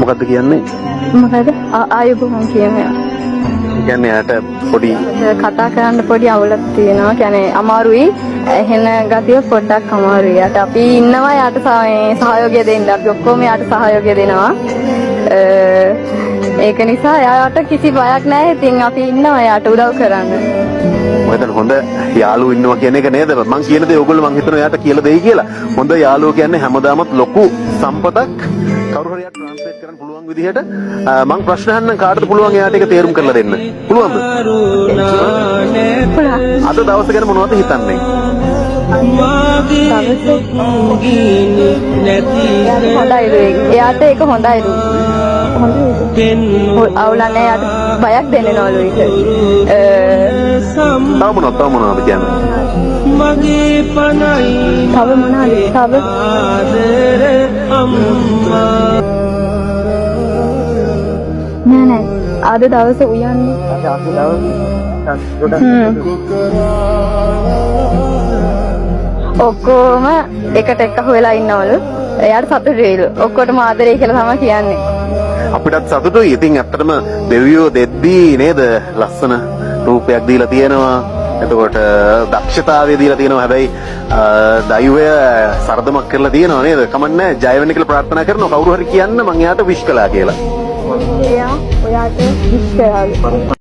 මොකද්ද කියන්නේ? මොකද ආයුබෝවන් කියන්නේ. කියන්නේ යාට පොඩි කතා කරන්න පොඩි අවුලක් තියෙනවා. කියන්නේ අමාරුයි. එහෙන ගතිය පොඩ්ඩක් අමාරුයි. යාට අපි ඉන්නවා යාට සහයෝගය දෙන්න. අපි ඔක්කොම යාට සහයෝගය දෙනවා. ඒක නිසා යාට කිසි බයක් නැහැ. ඉතින් අපි ඉන්නවා යාට උදව් කරන්න. මොකද හොඳ යාළුවෝ ඉන්නවා කියන එක නේද? මං කියන දේ ඕගොල්ලෝ මං හිතනවා යාට කියලා දෙයි කියලා. හොඳ යාළුවෝ කියන්නේ හැමදාමත් ලොකු සම්පතක්. කවුරු හරි යාට ට්‍රාන්ස්ලේට් කරන්න පුළුවන් විදිහට මං ප්‍රශ්න අහන්න කාටද පුළුවන් එයාට ඒක තේරුම් කරලා දෙන්න? පුළුවන්ද? අද දවස ගැන මොනවද හිතන්නේ? එයාට ඒක හොඳයිලු. අවුලන්නේ යාට බයක් දෙන්නේ නෝලු ඒක. තව මොනවද කියන්නේ? තව මොනවද? නෑ අද දවස උයන්නේ. ඔක්කොම එකට එක්ක හොයලා ඉන්නවලු. එයාට සතුටු වෙයිලු. ඔක්කොටම ආදරේ කියලා තමයි කියන්නේ. අපිටත් සතුටුයි. ඉතින් ඇත්තටම දෙවියෝ දෙද්දී නේද ලස්සන රූපයක් දීලා තියෙනවා. එතකොට දක්ෂතාවය දීලා තියෙනවා. හැබැයි දෛවය සරදමක් කරලා තියෙනවා නේද? කමන්නේ ජය වෙන්න කියලා ප්‍රාර්ථනා කරනවා. කවුරු හරි කියන්න මං එයාට විශ් කළා කියලා. එයා ඔයාට විශ් කරාලු.